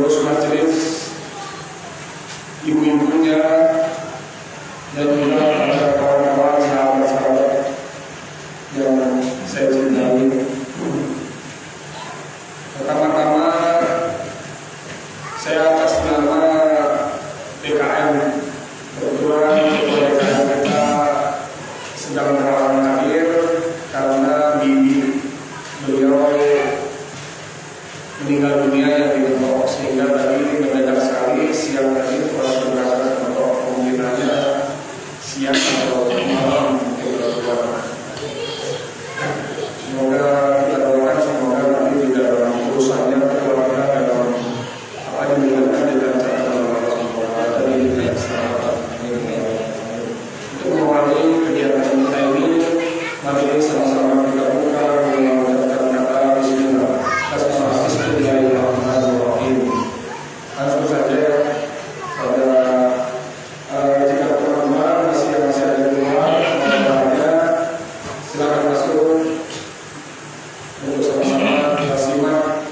pengurus majelis, ibu-ibunya, dan juga para kawan-kawan sahabat-sahabat yang saya cintai. Pertama-tama saya atas nama PKM kebetulan PKM kita sedang meralang akhir karena bibi beliau meninggal dunia yang di Depok, sehingga tadi mendadak sekali siang tadi telah berangkat untuk pemilihannya siang atau malam kebetulan. Semoga kita doakan semoga nanti tidak dalam urusannya keluarga dalam apa yang dilakukan dilancarkan oleh Allah Subhanahu wa taala dan diberikan keselamatan. Untuk mengawali kegiatan kita ini, mari sama-sama kita buka mengucapkan kata bismillah. Bismillahirrahmanirrahim. Langsung saja pada jika teman-teman masih ada di rumah, silakan masuk untuk sama-sama kita simak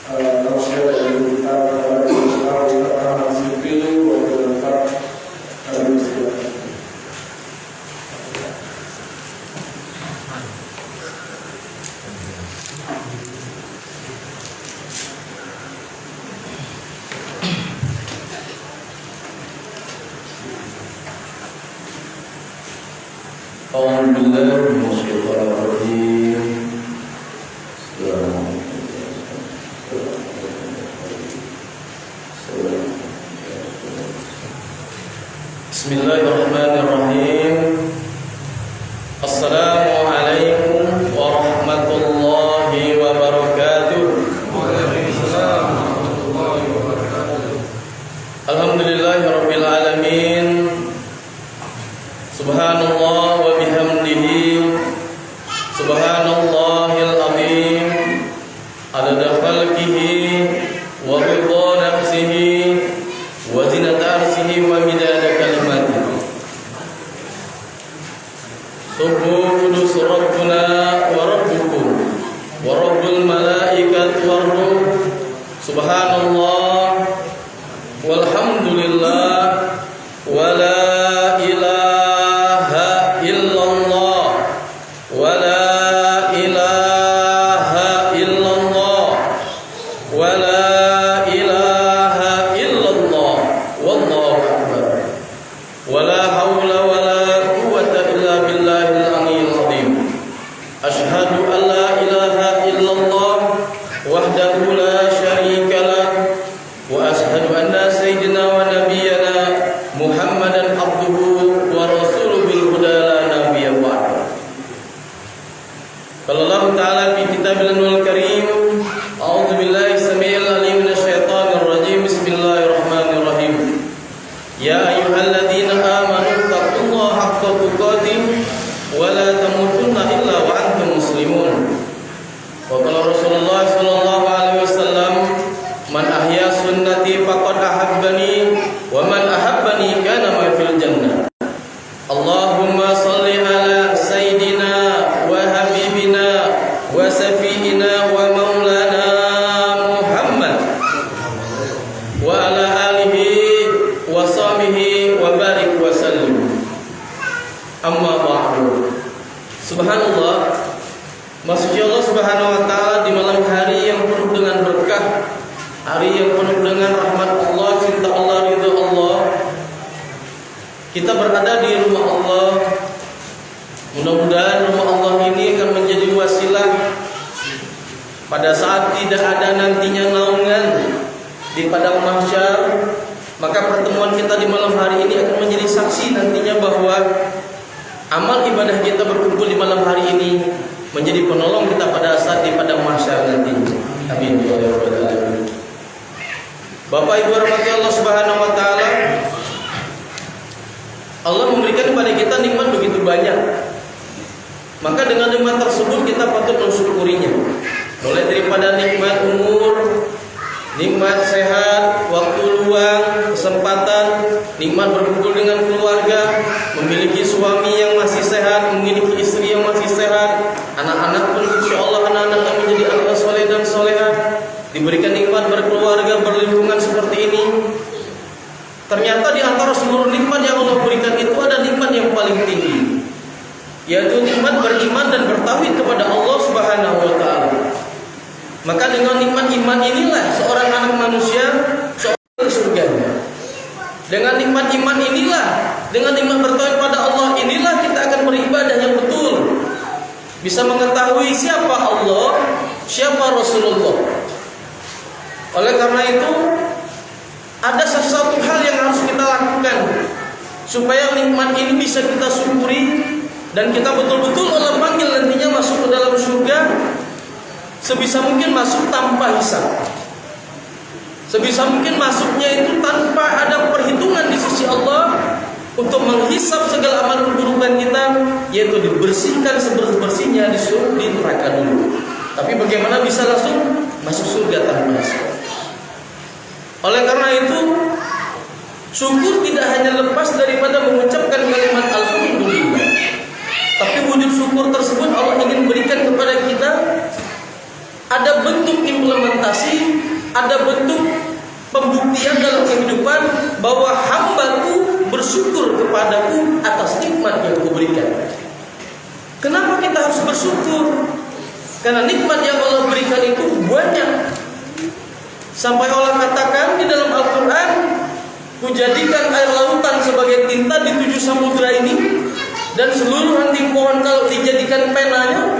tausiah dari kita kepada Ustaz Ahmad Zikri waktu tempat kami bersilakan. أعوذ بالله من الشيطان الرجيم. بسم الله الرحمن الرحيم. السلام عليكم ورحمة الله وبركاته. Waalaikumsalam warahmatullahi wabarakatuh. Alhamdulillahi rabbil alamin. Subhanallah wa bihamdihi, subhanallahil azim, adada khalqihi wa ridha nafsihi wa zinata arshihi wa midada kalimatihi. Subuh kudus rabbuna wa rabbukum wa rabbul malaikati war ruh. Subhanallah walhamdulillah wa la ilaha Subhanallah, maksudnya Allah Subhanahu wa taala di malam hari yang penuh dengan berkah, hari yang penuh dengan rahmat Allah, cinta Allah, ridha Allah. Kita berada di rumah Allah. Mudah-mudahan rumah Allah ini akan menjadi wasilah pada saat tidak ada nantinya naungan di padang mahsyar, maka pertemuan kita di malam hari ini akan menjadi saksi nantinya bahwa amal ibadah kita berkumpul di malam hari ini menjadi penolong kita pada saat di padang mahsyar nanti. Amin ya rabbal alamin. Bapak Ibu rahmati Allah Subhanahu wa taala, Allah memberikan kepada kita nikmat begitu banyak. Maka dengan nikmat tersebut kita patut mensyukurinya. Mulai daripada nikmat umur, nikmat sehat, waktu luang, kesempatan, nikmat berkumpul dengan keluarga, memiliki suami yang masih sehat, memiliki istri yang masih sehat, anak-anak pun insya Allah anak-anak yang menjadi anak soleh dan solehah, diberikan nikmat berkeluarga, berlingkungan dan bertauhid kepada Allah Subhanahu wa taala. Maka dengan nikmat iman inilah seorang anak manusia seorang surga. Dengan nikmat iman inilah, dengan nikmat bertauhid pada Allah inilah kita akan beribadah yang betul. Bisa mengetahui siapa Allah, siapa Rasulullah. Oleh karena itu, ada sesuatu hal yang harus kita lakukan supaya nikmat ini bisa kita syukuri dan kita betul-betul Allah panggil nantinya masuk ke dalam surga. Sebisa mungkin masuk tanpa hisab. Sebisa mungkin masuknya itu tanpa ada perhitungan di sisi Allah untuk menghisab segala amal keburukan kita, yaitu dibersihkan sebersih-bersihnya di neraka dulu. Tapi bagaimana bisa langsung masuk surga tanpa hisab? Oleh karena itu, syukur tidak hanya lepas daripada mengucapkan kalimat alhamdulillah, tapi wujud syukur tersebut Allah ingin berikan kepada kita ada bentuk implementasi, ada bentuk pembuktian dalam kehidupan bahwa hambaku bersyukur kepadaku atas nikmat yang kuberikan. Kenapa kita harus bersyukur? Karena nikmat yang Allah berikan itu banyak. Sampai Allah katakan di dalam Al-Quran, kujadikan air lautan sebagai tinta di 7 samudra ini, dan seluruh ranting pohon kalau dijadikan penanya,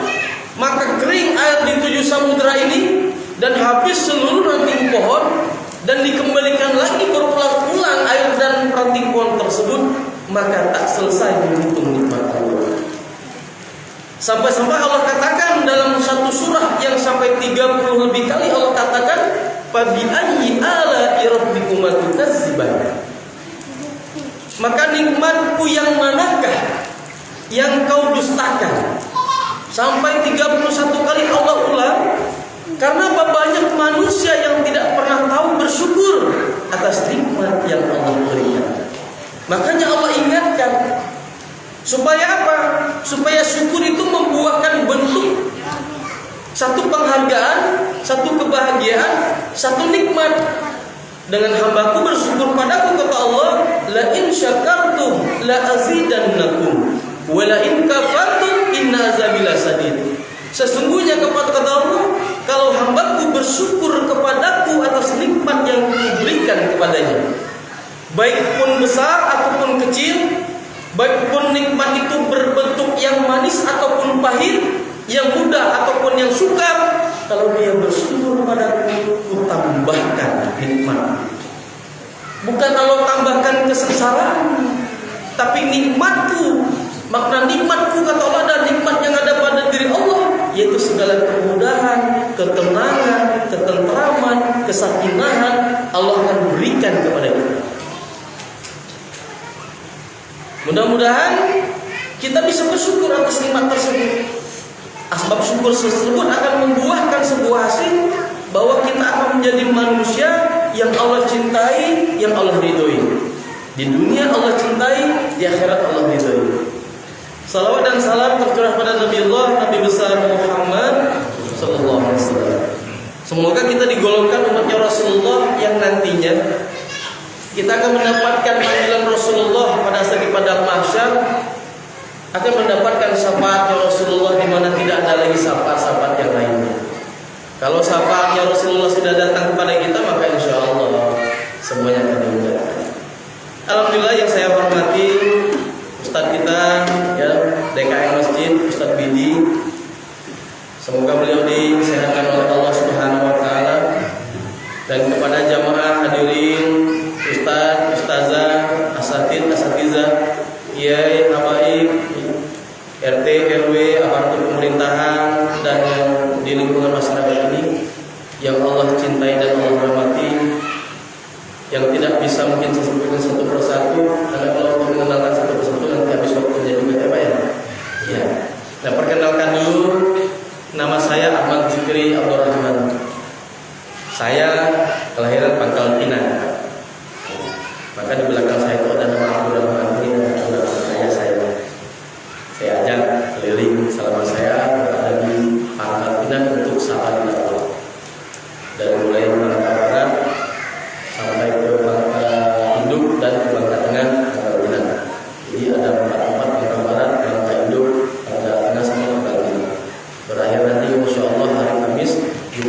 maka kering air di 7 samudra ini dan habis seluruh ranting pohon, dan dikembalikan lagi berulang-ulang air dan ranting pohon tersebut, maka tak selesai menghitung nikmat Allah. Sampai-sampai Allah katakan dalam satu surah yang sampai 30 lebih kali Allah katakan, "Fabi ayyi ala'i rabbikuma tukadziban?" Maka nikmatku yang manakah yang kau dustakan? Sampai 31 kali Allah ulang, karena banyak manusia yang tidak pernah tahu bersyukur atas nikmat yang Allah berikan. Makanya Allah ingatkan, supaya apa? Supaya syukur itu membuahkan bentuk satu penghargaan, satu kebahagiaan, satu nikmat. Dengan hambaku bersyukur padaku, kata Allah, la in syakartum la azidannakum wa la in kafartum inna azabi lasadid. Sesungguhnya kata Allah, kalau hambaku bersyukur kepadaku atas nikmat yang diberikan kepadanya, baik pun besar ataupun kecil, baik pun nikmat itu berbentuk yang manis ataupun pahit, yang mudah ataupun yang sukar, kalau dia bersyukur kepadaku, ku tambahkan nikmat. Bukan Allah tambahkan kesengsaraan, tapi nikmatku. Makna nikmatku, kata Allah, adalah nikmat yang ada pada diri Allah, yaitu segala kemudahan, ketenangan, ketentraman, kesakinahan Allah akan berikan kepada kita. Mudah-mudahan kita bisa bersyukur atas nikmat tersebut. Asbab syukur tersebut akan membuahkan sebuah hasil bahwa kita akan menjadi manusia yang Allah cintai, yang Allah ridhoi. Di dunia Allah cintai, di akhirat Allah ridhoi. Salawat dan salam tercurah pada Nabi Allah, Nabi besar Muhammad sallallahu alaihi wasallam. Semoga kita digolongkan umatnya Rasulullah yang nantinya kita akan mendapatkan panggilan Rasulullah pada saat di padang mahsyar, akan mendapatkan syafaatnya Rasulullah di mana tidak ada lagi syafaat-syafaat yang lainnya. Kalau syafaatnya Rasulullah sudah datang kepada kita, maka insya Allah semuanya akan dimuliakan. Alhamdulillah yang saya hormati Ustadz kita, ya, DKM Masjid, Ustadz Bidi. Semoga beliau disehatkan oleh Allah Subhanahu wa taala. Dan kepada jamaah hadirin, Ustadz, Ustazah, asatidz, asatizah, kiai, habaib, RT, RW, aparatur pemerintahan dan yang di lingkungan masyarakat ini yang Allah cintai dan Allah hormati, yang tidak bisa mungkin disebutkan satu persatu, karena kalau untuk mengenalkan satu persatu nanti habis waktunya juga, ya Pak ya. Ya. Nah, perkenalkan dulu, nama saya Ahmad Zikri Abdurrahman. Saya kelahiran Pangkal Pinang. Maka di belakang saya itu ada nama Abdurrahman. Ini adalah saya. Saya ajak keliling selama saya berada di Pangkal Pinang untuk sahabat Allah. Dari mulai Bangka Barat sampai ke Bangka Induk dan ke Bangka Tengah, Pangkal Pinang. Jadi ada 4 tempat: Bangka Barat, Bangka Induk, Bangka Tengah, sama Bangka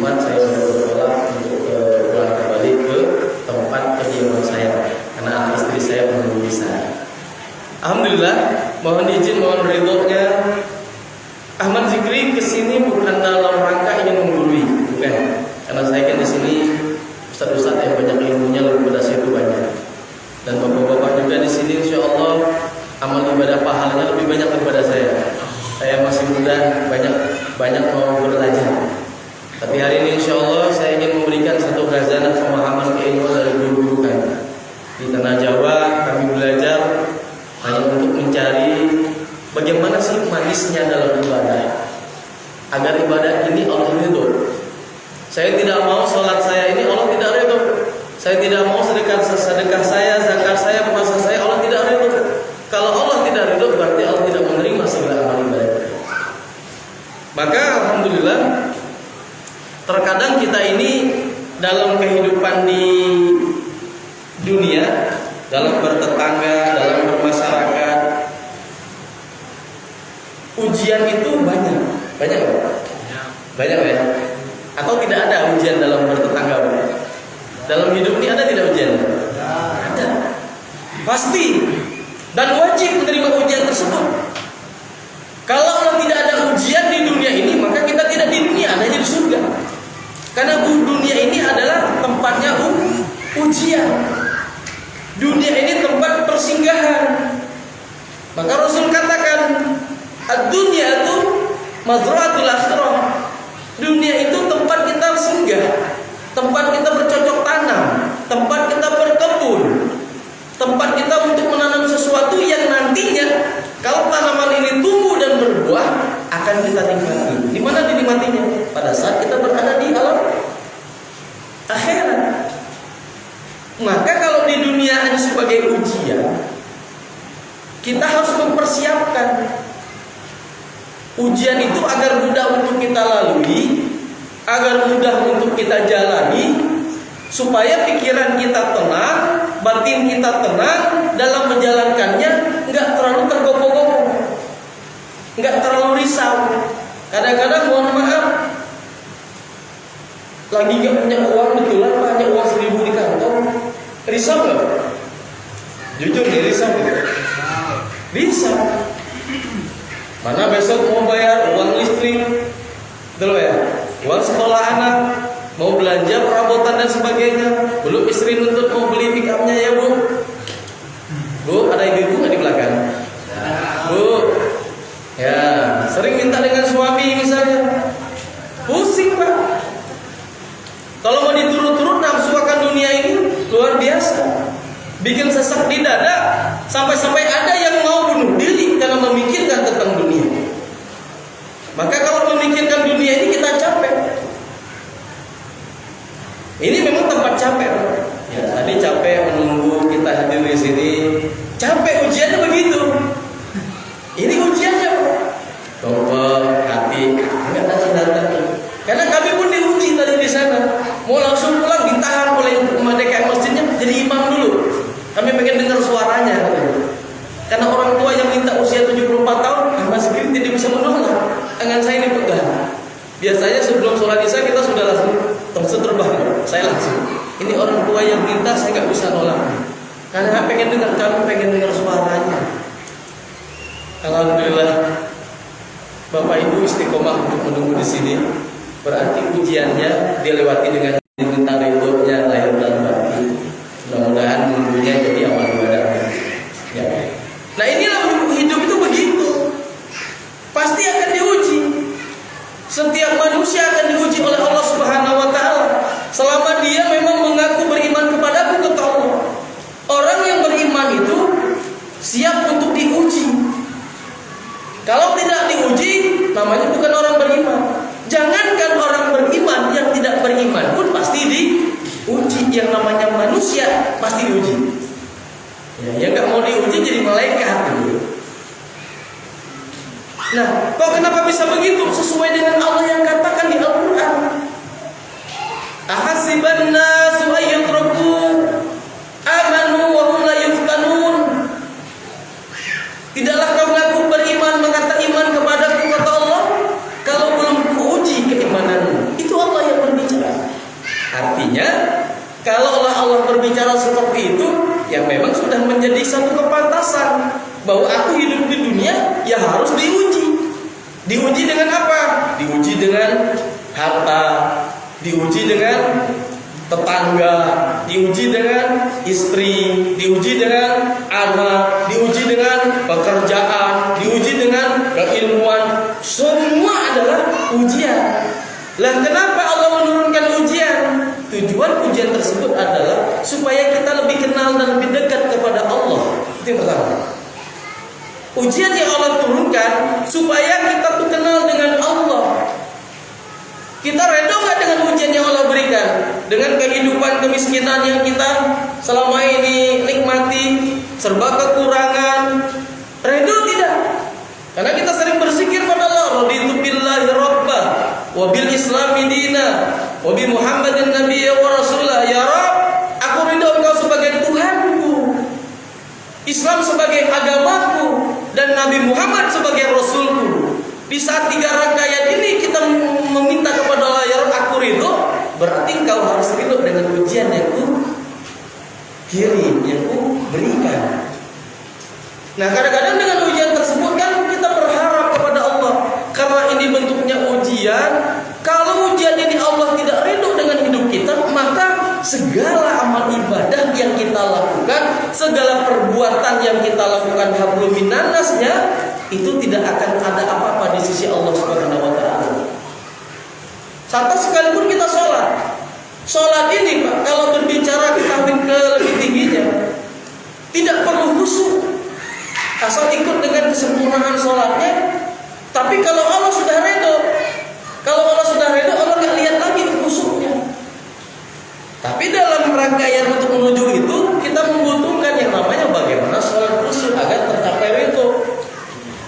Jumat saya sudah bertolak untuk pulang kembali ke tempat kediaman saya karena anak istri saya menunggu di sana. Alhamdulillah, mohon izin, mohon ridhonya. Ahmad Zikri kesini bukan dalam rangka ingin menggurui, bukan. Karena saya kan di sini ustaz-ustaz yang banyak ilmunya lebih pada situ banyak. Dan bapak-bapak juga di sini insya Allah amal ibadah pahalanya lebih banyak daripada saya. Saya masih muda, banyak mau belajar. Tapi hari ini insya Allah saya ingin memberikan satu khazanah pemahaman keilmuan dari guru-guru kami. Di tanah Jawa kami belajar hanya untuk mencari bagaimana sih manisnya dalam ibadah, agar ibadah ini Allah ridho. Saya tidak mau sholat saya ini Allah tidak ridho. Saya tidak mau sedekah saya, zakat saya, puasa saya Allah tidak ridho. Kalau Allah tidak ridho berarti Allah tidak menerima segala amal ibadah. Maka alhamdulillah terkadang kita ini dalam kehidupan di dunia, dalam bertetangga, dalam bermasyarakat, ujian itu banyak ya? Atau tidak ada ujian dalam bertetangga? Dalam hidup ini ada tidak ujian? Ada, pasti, dan wajib menerima ujian tersebut. Kalau Allah tidak ada ujian di dunia ini, maka kita tidak di dunia, adanya di surga. Karena dunia ini adalah tempatnya ujian. Dunia ini tempat persinggahan. Maka Rasul katakan, ad-dunya itu mazra'atul akhirah. Dunia itu tempat kita singgah, tempat kita bercocok tanam, tempat kita berkebun, tempat kita untuk menanam sesuatu yang nantinya kalau tanaman ini tumbuh dan berbuah akan kita nikmati. Di mana dinikmatinya? Pada saat kita berada di alam akhirat. Maka kalau di dunia hanya sebagai ujian, kita harus mempersiapkan ujian itu agar mudah untuk kita lalui, agar mudah untuk kita jalani, supaya pikiran kita tenang, batin kita tenang dalam menjalankannya, nggak terlalu tergopoh-gopoh, nggak terlalu risau. Kadang-kadang mohon maaf, lagi nggak punya uang betulan, hanya uang 1.000 di kantong, risau nggak? Jujur nih, risau nggak? Risau. Mana besok mau bayar uang listrik, betul ya? Uang sekolah anak, mau belanja perabotan dan sebagainya. Belum istri nuntut mau beli pick upnya ya bu. Bu, ada ibu nggak di belakang? Bu, ya sering minta dengan suami misalnya. Pusing pak. Kalau mau diturut-turut nafsu akan dunia ini luar biasa. Bikin sesak di dada, sampai-sampai ada yang mau bunuh diri karena memikirkan tentang dunia. Maka kalau memikirkan dunia ini kita capek. Ini memang tempat capek. Ya, tadi capek menunggu kita hadir di sini. Capek ujiannya begitu. Ini ujiannya, coba hati enggak datang. Karena kami pun diuji tadi di sana. Mau langsung pulang ditahan oleh DKM masjidnya jadi imam dulu. Kami pengen dengar suaranya. Karena orang tua yang minta usia 74 tahun, Mas Zikri tidak bisa menolak. Tangan saya ini pegang. Biasanya sebelum sholat isya kita sudah langsung terbang. Saya langsung. Ini orang tua yang minta, saya nggak bisa nolak. Karena pengen dengar, kami pengen dengar suaranya. Alhamdulillah, Bapak Ibu istiqomah untuk menunggu di sini. Berarti ujiannya dilewati dengan diminta ridhonya lahir dan batin. Mudah-mudahan menunggunya jadi amal ibadah. Ya. Nah inilah hidup itu begitu. Pasti akan diuji. Setiap manusia akan diuji oleh Allah Subhanahu wa taala selama dia memang mengaku beriman kepadaku, kata Allah. Orang yang beriman itu siap untuk diuji. Kalau tidak diuji, namanya bukan orang beriman. Jangankan orang beriman, yang tidak beriman pun pasti diuji. Yang namanya manusia pasti diuji. Ya nggak mau diuji jadi malaikat. Nah, kok kenapa bisa begitu? Sesuai dengan Allah yang katakan di Al-Quran. Ahasiban nasu ayyutraku amanu wa hum la yuftanun. Tidaklah kau mengaku beriman, mengatakan iman kepadaku, kata Allah, kalau belum kuuji keimananmu. Itu Allah yang berbicara. artinya kalau Allah berbicara seperti itu, ya memang sudah menjadi satu kepantasan bahwa aku hidup di dunia ya harus diuji. Diuji dengan apa? Diuji dengan harta, diuji dengan tetangga, diuji dengan istri, diuji dengan anak, diuji dengan pekerjaan, diuji dengan keilmuan. Semua adalah ujian. Lah kenapa Allah menurunkan ujian? Tujuan ujian tersebut adalah supaya kita lebih kenal dan lebih dekat kepada Allah. Itu yang pertama. Ujian yang Allah turunkan supaya kita tuh kenal dengan Allah. Kita reda nggak dengan ujian yang Allah berikan? Dengan kehidupan kemiskinan yang kita selama ini nikmati, serba kekurangan, reda tidak? Karena kita sering berzikir pada Allah, raditu billahi rabba wa bil islami dina wa bi Muhammadin nabiyya wa rasulah. Ya Rabb, aku ridho Engkau sebagai Tuhanku, Islam sebagai agamaku, dan Nabi Muhammad sebagai Rasulku. Di saat 3 rangkaian ini kita meminta kepada Allah, ya Rabb, aku ridho, berarti Engkau harus ridho dengan ujian yang ku kirim, yang ku berikan. Nah, kadang-kadang dengan ujian tersebut kan kita berharap kepada Allah, karena ini bentuknya ujian. Kalau ujian ini Allah tidak ridho dengan hidup kita, maka segala amal ibadah yang kita lakukan, segala perbuatan yang kita lakukan hablum minannasnya, itu tidak akan ada apa-apa di sisi Allah Subhanahu wa taala. Sampai sekalipun kita sholat. Sholat ini Pak, kalau berbicara kita ke lebih tingginya, tidak perlu khusyuk. Asal ikut dengan kesempurnaan sholatnya. Tapi kalau Allah sudah ridho, Allah nggak lihat lagi khusyuknya. Tapi dalam rangkaian untuk menuju itu, kita membutuhkan yang namanya bagaimana sholat khusyuk agar tercapai ridho.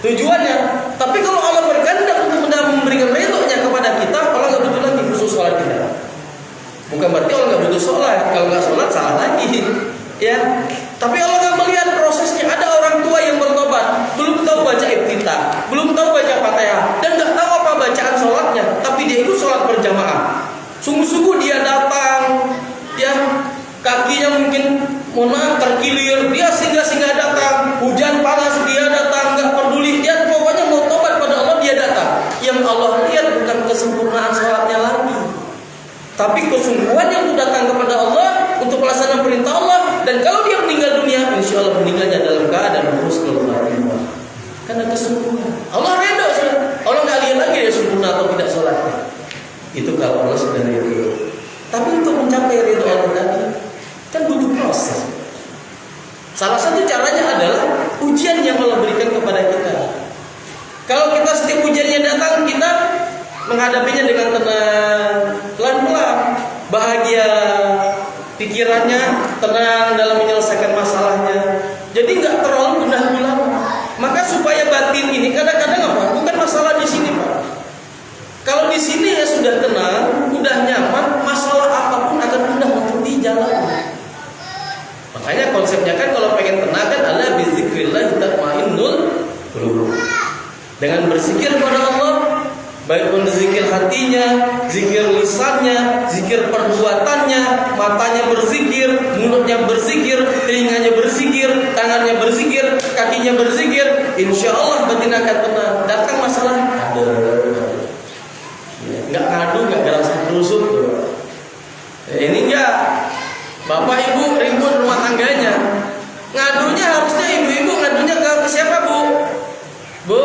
Tujuannya. Tapi kalau Allah berkehendak untuk memberikan ridhonya kepada kita, Allah nggak butuh lagi khusyuk sholat kita. Bukan berarti Allah nggak butuh sholat. Kalau nggak sholat salah lagi, ya. Tapi Allah nggak melihat prosesnya. Ada orang tua yang bertobat, belum tahu baca iftitah, belum tahu baca Fatihah, dan nggak tahu apa bacaan sholatnya. Tapi dia ikut sholat berjamaah. Sungguh-sungguh dia datang, ya, kakinya mungkin terkilir, dia singgah datang, hujan panas dia datang, nggak peduli, dia pokoknya mau tobat pada Allah, dia datang. Yang Allah lihat bukan kesempurnaan sholatnya lagi, tapi kesungguhannya untuk datang kepada Allah, untuk melaksanakan perintah Allah. Dan kalau dia meninggal dunia, insya Allah meninggalnya dalam keadaan husnul khatimah, karena kesungguhan. Allah redha sudah. Allah nggak lihat lagi dia sempurna atau tidak sholatnya. Itu kalau Allah sudah ridho. Tapi untuk mencapai ridho Allah tadi kan butuh proses. Salah satu caranya adalah ujian yang Allah berikan kepada kita. Kalau kita setiap ujiannya datang, kita menghadapinya dengan tenang, pelan-pelan, bahagia, pikirannya tenang dalam menyelesaikan masalahnya. Jadi nggak terlalu gundah-gulana. Maka supaya batin ini kadang-kadang apa? Bukan masalah di sini, Pak. Kalau di sini ya sudah tenang, udah nyaman, masalah apapun akan mudah untuk dijalani. Makanya konsepnya kan kalau pengen tenang kan ala bizikrillah tatmainnul qulub. Dengan berzikir kepada Allah, baik pun zikir hatinya, zikir lisannya, zikir perbuatannya, matanya berzikir, mulutnya berzikir, telinganya berzikir, tangannya berzikir, kakinya berzikir, insya Allah batin akan tenang. Datang masalah, nggak ngadu, nggak langsung terusuk. Ini enggak, bapak ibu ribut rumah tangganya, ngadunya harusnya ibu-ibu ngadunya ke siapa, Bu? Bu,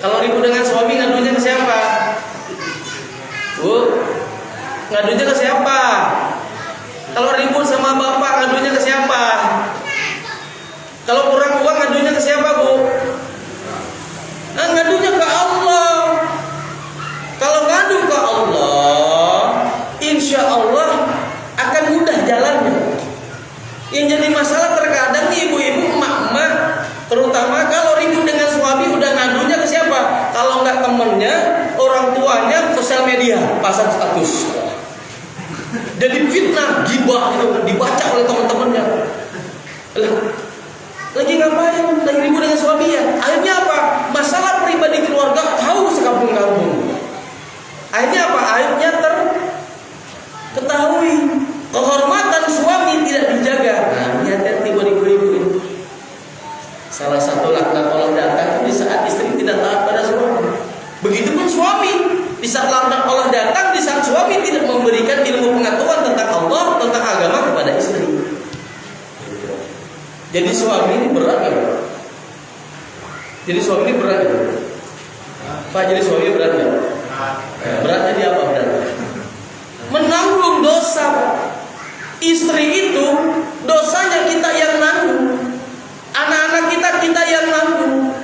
kalau ribut dengan suami ngadunya ke siapa? Bu, ngadunya ke siapa? Kalau ribut sama bapak ngadunya ke siapa? Kalau kurang uang ngadunya ke siapa, Bu? Nah, ngadunya ke Allah. Kalau ngadu ke Allah, insya Allah akan mudah jalannya. Yang jadi masalah terkadang ibu-ibu, emak-emak, terutama kalau ribut dengan suami udah ngadunya ke siapa? Kalau nggak temennya, orang tuanya, sosial media, pasang status. Jadi fitnah, gibah itu dibaca oleh teman-temannya. Lagi ngapain? Lagi ribut dengan suaminya. Akhirnya apa? Masalah pribadi keluarga tahu sekampung-kampung. Akhirnya apa? Akhirnya terketahui. Jadi suami ini berat ya? Jadi suami ini berat ya? Pak, jadi suami berat ya? Beratnya dia apa beratnya? Menanggung dosa. Istri itu dosanya kita yang nanggung. Anak-anak kita yang nanggung.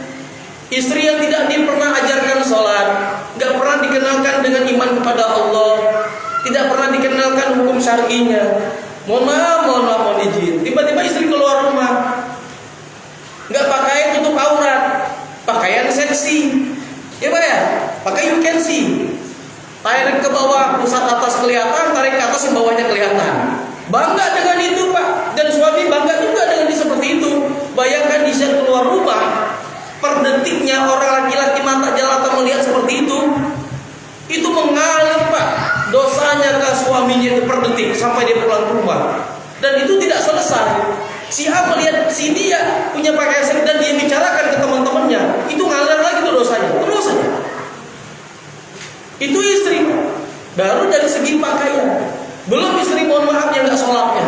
Istri yang tidak pernah ajarkan sholat, gak pernah dikenalkan dengan iman kepada Allah, tidak pernah dikenalkan hukum syar'inya. Mohon maaf izin. Tiba-tiba istri keluar rumah, gak pakai tutup aurat, pakaian seksi, ya Pak ya, pakai you can see, tarik ke bawah, pusat atas kelihatan, tarik ke atas yang bawahnya kelihatan. Bangga dengan itu Pak, dan suami bangga juga dengan seperti itu. Bayangkan di saat keluar rumah, per detiknya orang laki-laki mata jalata melihat seperti itu mengalir Pak, dosanya ke suaminya itu per detik sampai dia pulang ke rumah. Dan itu tidak selesai. Si A melihat si dia punya pakaian seks dan dia bicarakan ke teman-temannya, itu ngalir lagi tuh dosanya, terus saja. Itu istri, baru dari segi pakaian. Belum istri mohon maaf yang nggak sholatnya,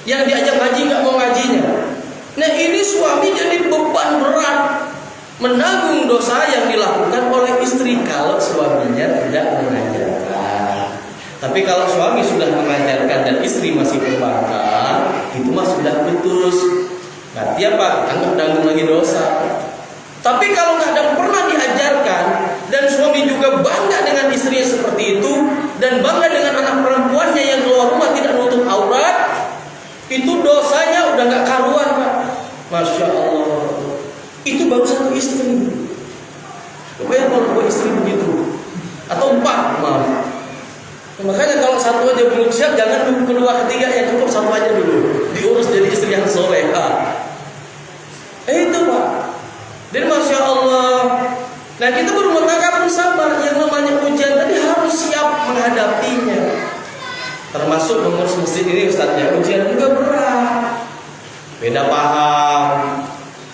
yang diajak ngaji nggak mau ngajinya. Nah ini suami jadi beban berat menanggung dosa yang dilakukan oleh istri kalau suaminya tidak mengajarkan. Tapi kalau suami sudah mengajarkan dan istri masih berbangga, itu mah sudah putus. Berarti apa? Tanggung lagi dosa. Tapi kalau nggak ada pernah diajarkan dan suami juga bangga dengan istrinya seperti itu dan bangga dengan anak perempuannya yang keluar rumah tidak nutup aurat, itu dosanya udah nggak karuan Pak. Masya Allah. Itu baru satu istri. Kebayang kalau dua istri begitu, atau 4 malah. Makanya kalau satu aja belum siap, jangan tunggu kedua ketiga, ya cukup satu aja dulu, diurus jadi istri yang soleha. Itu Pak. Dan Masya Allah. Nah kita berumah tangga pun sabar. Yang namanya ujian tadi harus siap menghadapinya. Termasuk mengurus masjid ini Ustaznya, ujian juga berat. Beda paham.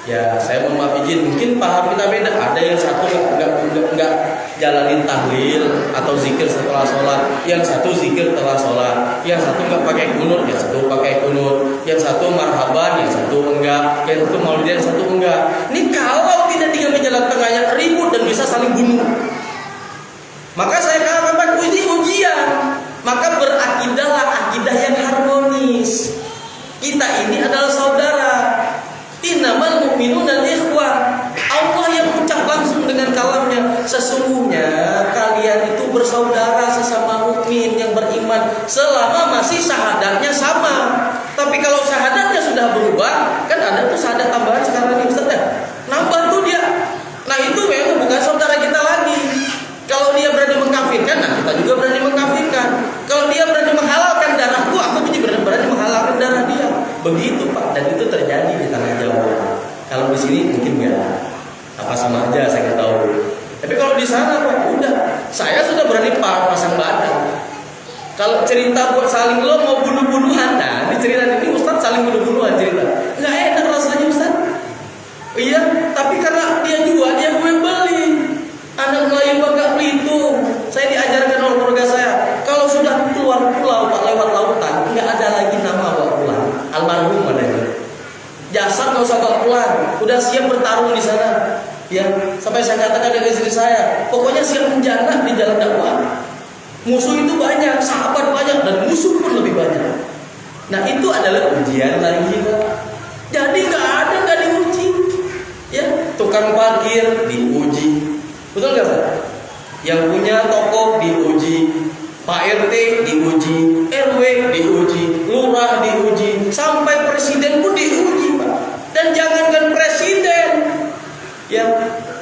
Ya saya mohon maaf izin, mungkin paham kita beda. Ada yang satu enggak jalanin tahlil atau zikir setelah sholat, yang satu zikir setelah sholat, yang satu enggak pakai kunut, yang satu pakai kunut, yang satu marhaban, yang satu enggak, yang satu maulid, yang satu enggak. Ini kalau tidak diambil jalan tengahnya ribut dan bisa saling bunuh. Maka saya katakan uji ujian, maka berakidahlah akidah yang harmonis. Kita ini adalah saudara. Innamal mu'minuna ikhwah. Allah yang ucap langsung dengan kalamnya, sesungguhnya kalian itu bersaudara sesama mukmin yang beriman selama masih syahadatnya sama. Tapi kalau syahadatnya sudah berubah, kan ada tuh syahadat tambahan sekarang ini Ustaz ya. Nambah tuh dia. Nah itu memang bukan saudara kita lagi. Kalau dia berani mengkafirkan, nah kita juga berani mengkafirkan. Kalau dia berani menghalalkan darahku, aku juga berani menghalalkan darah dia. Begitu Pak, dan itu terjadi di tanah Jawa. Kalau di sini mungkin enggak, apa sama aja saya nggak tahu. Tapi kalau di sana Pak, udah, saya sudah berani pasang badan. Kalau cerita buat saling lo mau bunuh-bunuhan, nah ini cerita ini Ustaz saling bunuh-bunuhan cerita. Nggak enak rasanya Ustaz. Iya, tapi karena dia jual, dia gue beli. Anak Melayu Bangka Belitung, saya diajarkan oleh keluarga saya, kalau sudah keluar pulau Pak lewat lautan, nggak ada lagi nama bawa pulang. Almarhum adanya. Jasad nggak usah bawa pulang, udah siap bertarung di sana. Ya, sampai saya katakan dengan istri saya, pokoknya siap menjana di jalan dakwah. Musuh itu banyak, sahabat banyak, dan musuh pun lebih banyak. Nah itu adalah ujian lagi Pak. Jadi nggak diuji. Ya, tukang parkir diuji. Betul nggak Pak? Yang punya toko diuji, Pak RT diuji, RW diuji, lurah diuji, sampai presiden pun diuji Pak. Dan jangankan presiden, ya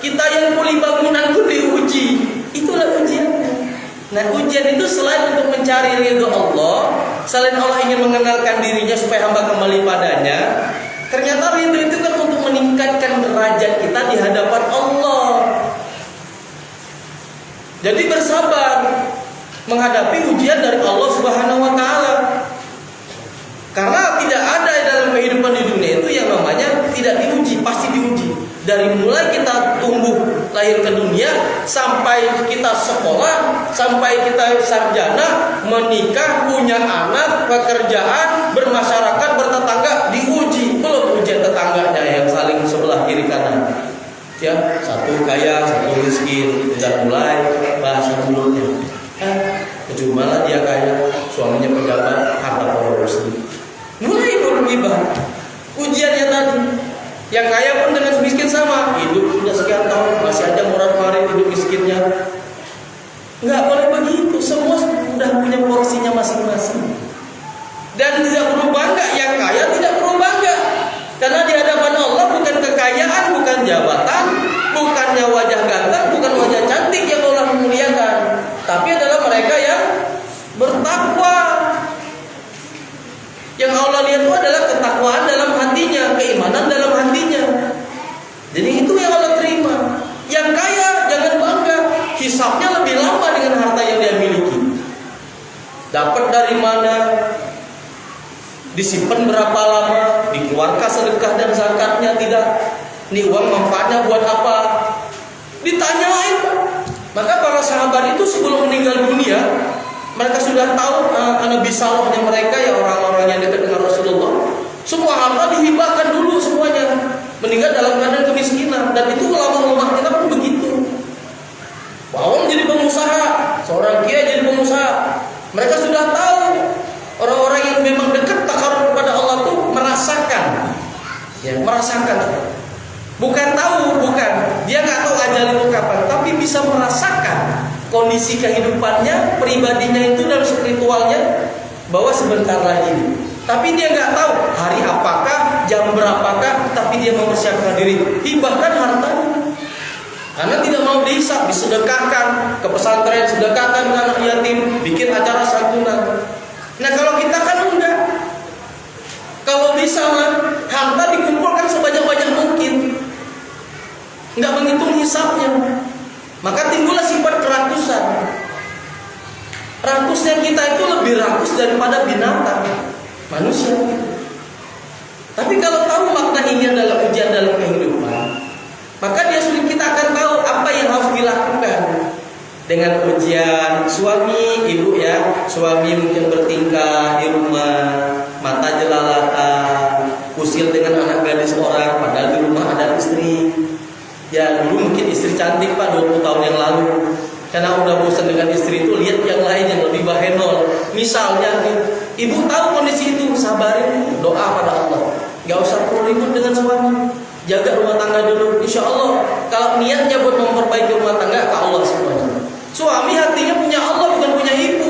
kita yang kuli bangunan pun diuji. Itulah ujiannya. Nah ujian itu selain untuk mencari ridho Allah, selain Allah ingin mengenalkan dirinya supaya hamba kembali padanya, ternyata ridho itu kan untuk meningkatkan derajat kita di hadapan Allah. Jadi bersabar menghadapi ujian dari Allah Subhanahu wa taala. Karena tidak ada dalam kehidupan di dunia itu yang namanya tidak diuji, pasti diuji. Dari mulai kita tumbuh lahir ke dunia sampai kita sekolah, sampai kita sarjana, menikah, punya anak, pekerjaan, bermasyarakat, bertetangga, diuji. Belum ujian Ya, satu kaya, satu miskin. Sudah mulai bahasa mulutnya. Percuma lah dia kaya, suaminya pejabat, harta korupsi. Mulai berubah. Ujiannya tadi, yang kaya pun dengan miskin sama, hidup sudah sekian tahun masih aja morat-marit hidup miskinnya. Nggak boleh begitu, semua sudah punya porsinya masing-masing. Dan tidak perlu bangga, yang kaya tidak perlu bangga. Karena di hadapan Allah bukan kekayaan, bukan jabatan, bukannya wajah ganteng, bukan wajah cantik yang Allah muliakan, tapi adalah mereka yang bertakwa. Yang Allah lihat itu adalah ketakwaan dalam hatinya, keimanan dalam hatinya. Jadi itu yang Allah terima. Yang kaya jangan bangga, hisabnya lebih lama dengan harta yang dia miliki. Dapat dari mana? Disimpan berapa lama? Dikeluarkan sedekah dan zakatnya tidak? Ini uang manfaatnya buat apa? Ditanyain, Pak. Maka para sahabat itu sebelum meninggal dunia, mereka sudah tahu Nabi salahnya mereka, ya orang-orang yang dekat dengan Rasulullah. Semua harta dihibahkan dulu semuanya. Meninggal dalam keadaan kemiskinan. Dan itu ulama-ulama kita pun begitu. Wah, jadi pengusaha, seorang kiai jadi pengusaha. Mereka sudah tahu orang-orang yang memang dekat takarub kepada Allah itu merasakan. Ya, merasakan. Bukan tahu, bukan. Dia nggak tahu ajal itu kapan, tapi bisa merasakan kondisi kehidupannya, pribadinya itu dan spiritualnya bahwa sebentar lagi. Tapi dia nggak tahu hari apakah, jam berapakah, tapi dia mempersiapkan diri. Hibahkan hartanya. Karena tidak mau dihisap, disedekahkan ke pesantren, sedekahkan ke anak yatim, bikin acara santunan. Nah kalau kita kan enggak. Kalau bisa mah harta dikumpulkan sebanyak-banyak mungkin, nggak menghitung hisapnya. Maka timbullah sifat kerakusan. Rakusnya kita itu lebih rakus daripada binatang, manusia. Tapi kalau tahu makna ini adalah ujian dalam kehidupan, maka kita akan tahu apa yang harus dilakukan. Dengan ujian suami, ibu ya, suami mungkin bertingkah di rumah, mata jelalatan, usil dengan anak gadis orang, padahal di rumah ada istri. Ya dulu mungkin istri cantik Pak 20 tahun yang lalu. Karena udah bosan dengan istri itu, lihat yang lain yang lebih bahenol. Misalnya ibu tahu kondisi itu, sabarin, doa pada Allah. Gak usah perlu ribut dengan suami, jaga rumah tangga dulu. Insya Allah kalau niatnya buat memperbaiki rumah tangga, ke Allah semuanya. Suami hatinya punya Allah, bukan punya ibu.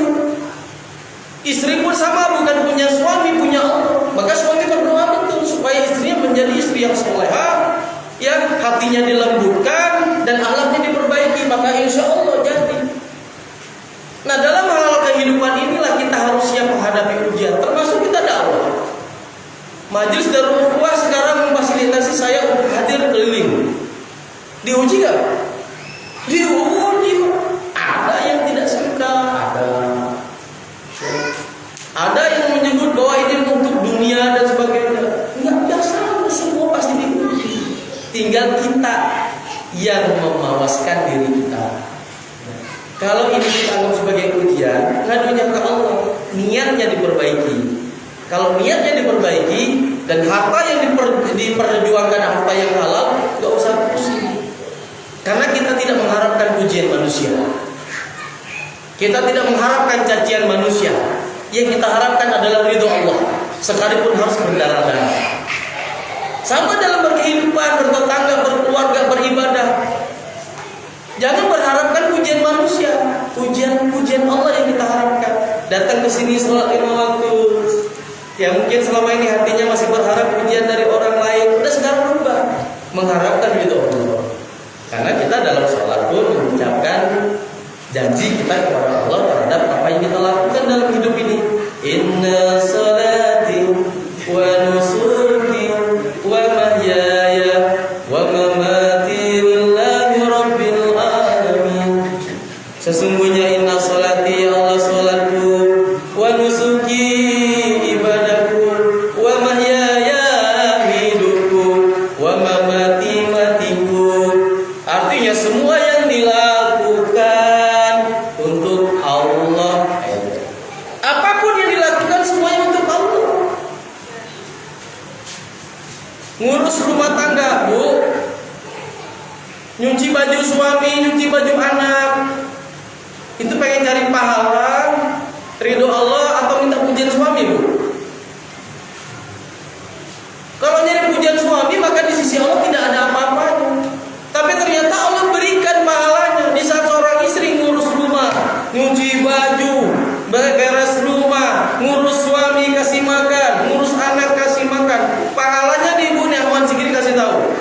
Istri pun sama, bukan punya suami, punya Allah. Maka suami berdoa betul supaya istrinya menjadi istri yang soleha, yang hatinya dilembutkan dan akhlaknya diperbaiki, maka insya Allah jadi. Nah dalam hal kehidupan inilah kita harus siap menghadapi ujian, termasuk kita dakwah. Majelis Darul Ukhuwah sekarang memfasilitasi saya untuk hadir keliling. Diuji gak? Diuji. Ada yang tidak suka, ada yang menyebut bahwa ini untuk dunia dan sebagainya. Enggak, biasa, semua pasti diuji. Tinggal kita yang memawaskan diri kita. Kalau ini kita anggap sebagai ujian, ngadunya ke Allah, niatnya diperbaiki. Kalau niatnya diperbaiki dan harta yang diperjuangkan harta yang halal, gak usah pusing. Karena kita tidak mengharapkan pujian manusia. Kita tidak mengharapkan cacian manusia. Yang kita harapkan adalah ridho Allah, sekalipun harus berdarah-darah. Sama dalam berkehidupan, bertetangga, berkeluarga, beribadah. Jangan berharapkan pujian manusia, pujian Allah yang kita harapkan. Datang ke sini sholat 5 waktu. Ya mungkin selama ini hatinya masih berharap pujian dari orang lain. Udah sekarang berubah, mengharapkan ridho Allah. Karena kita dalam sholat pun mengucapkan janji kita kepada Allah terhadap apa yang kita lakukan dalam hidup ini. Inna salati wa nusuki wa mahyaya wa mamati lillahi rabbil alamin. Sesungguhnya inna salati, ya Allah, salatku, wa nusuki, ibadahku, wa mahyaya, hidupku, wa mamati, matiku. Artinya semua yang dilakukan untuk Allah. Apapun yang dilakukan semuanya untuk Allah. Ngurus rumah tangga, Bu, nyuci baju suami, nyuci baju anak. Itu pengen cari pahala, ridho Allah atau minta pujian suami, Bu? Kalau nyari pujian suami, maka di sisi Allah tidak ada apa-apanya. Tapi ternyata Allah berikan pahalanya di saat seorang istri ngurus rumah, nyuci baju, beres rumah, ngurus suami kasih makan, ngurus anak kasih makan. Pahalanya di Ibu Ahmad Zikri kasih tahu.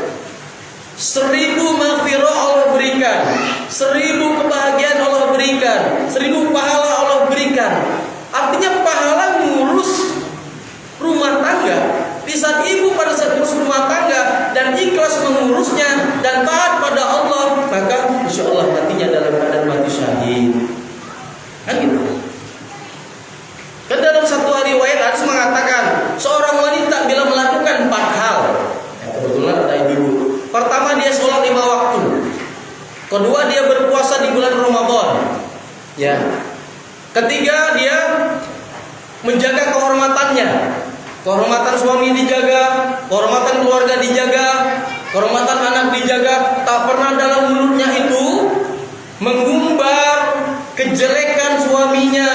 1000 maghfirah Allah berikan, 1000 kebahagiaan Allah berikan, 1000 pahala Allah berikan. Artinya pahala ngurus rumah tangga. Di saat ibu pada saat ngurus rumah tangga dan ikhlas mengurusnya dan taat pada Allah, maka insya Allah nantinya dalam keadaan mati syahid. Kan gitu. Kan dalam satu riwayat hadis mengatakan seorang wanita bila melakukan 4 hal, kebetulan ada ibu. Pertama, dia sholat 5 waktu. Kedua, dia berpuasa di bulan Ramadan. Ya. Ketiga, dia menjaga kehormatannya. Kehormatan suami dijaga, kehormatan keluarga dijaga, kehormatan anak dijaga. Tak pernah dalam mulutnya itu mengumbar kejelekan suaminya,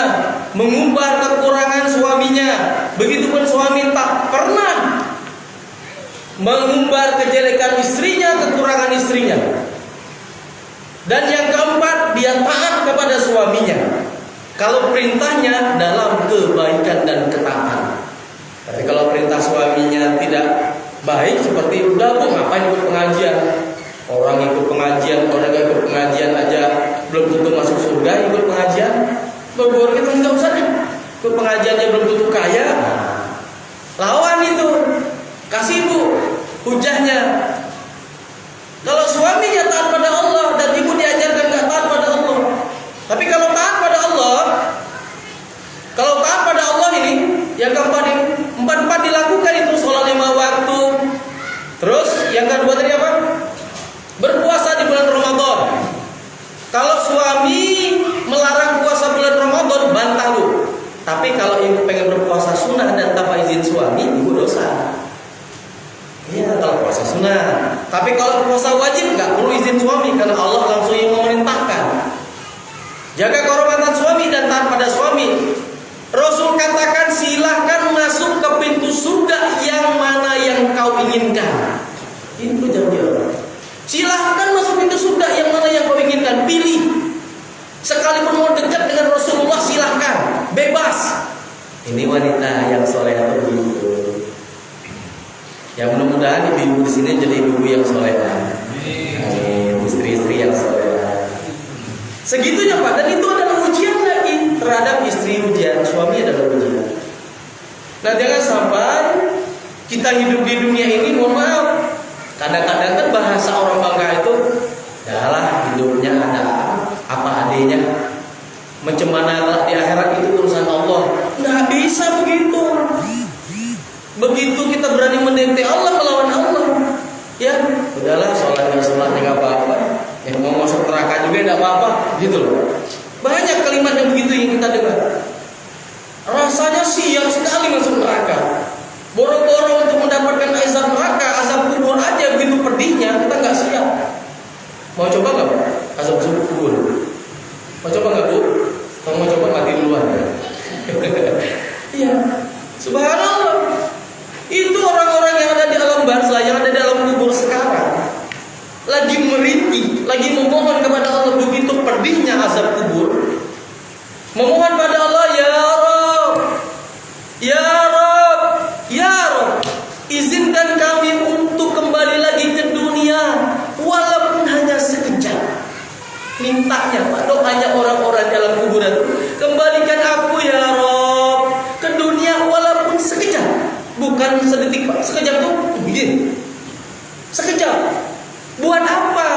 mengumbar kekurangan suaminya. Begitupun suami tak pernah mengumbar kejelekan istrinya, kekurangan istrinya. Dan yang keempat, dia taat kepada suaminya. Kalau perintahnya dalam kebaikan dan ketaatan. Tapi kalau perintah suaminya tidak baik, seperti udah Bu, ngapain ikut pengajian? Orang ikut pengajian, orang gak ikut pengajian aja belum tentu masuk surga. Ikut pengajian, berbuat kita nggak usah deh. Ikut pengajiannya belum tentu kaya. Lawan itu, kasih Bu hujahnya. Kalau suaminya taat pada Allah dan ibu diajarkan gak taat pada Allah. Tapi kalau taat pada Allah ini yang keempat dilakukan itu sholat 5 waktu. Terus yang kedua tadi apa? Berpuasa di bulan Ramadan. Kalau suami melarang puasa bulan Ramadan, bantah lu. Tapi kalau ibu pengen berpuasa sunnah dan tanpa izin suami, ibu dosa. Iya, kalau puasa sunnah. Tapi kalau puasa wajib nggak perlu izin suami karena Allah langsung yang memerintahkan. Jaga kehormatan suami dan taat pada suami. Rasul katakan silahkan masuk ke pintu surga yang mana yang kau inginkan. Itu janji Allah. Silahkan masuk pintu surga yang mana yang kau inginkan. Pilih. Sekalipun mau dekat dengan Rasulullah silahkan. Bebas. Ini wanita yang solehah begitu. Ya mudah-mudahan ibu-ibu di sini jadi ibu yang solehah. Istri-istri yang solehah. Segitunya Pak. Dan itu adalah ujian lagi terhadap istri, ujian suami adalah ujian. Nah jangan sampai kita hidup di dunia ini, mohon maaf, kadang-kadang kan bahasa orang bangga itu, yalah hidupnya ada apa adanya, mencemana di akhirat itu urusan Allah. Nggak bisa begitu. Begitu kita berani mendekati Allah melawan Allah, ya udahlah sholatnya nggak apa-apa, yang mau masuk neraka juga nggak apa-apa, gitu loh. Banyak kalimat yang begitu yang kita dengar. Rasanya siap sekali masuk neraka. Boro-boro untuk mendapatkan azab neraka, azab kubur aja begitu pedihnya, kita nggak siap. Mau coba nggak Pak? Azab kubur. Mau coba nggak Bu? Kalau mau coba mati duluan ya. Iya. Subhanallah. Itu orang-orang yang ada di alam barzah, yang ada di alam kubur sekarang, lagi merintih, lagi memohon kepada Allah begitu pedihnya azab kubur. Memohon pada Allah, ya Rabb, ya Rabb, ya Rabb, izinkan kami untuk kembali lagi ke dunia, walaupun hanya sekejap. Mintanya Pak, doanya orang-orang dalam kuburan, kembalikan aku ya Rabb ke dunia walaupun sekejap. Bukan sedetik Pak, sekejap tuh begini. Sekejap. Buat apa?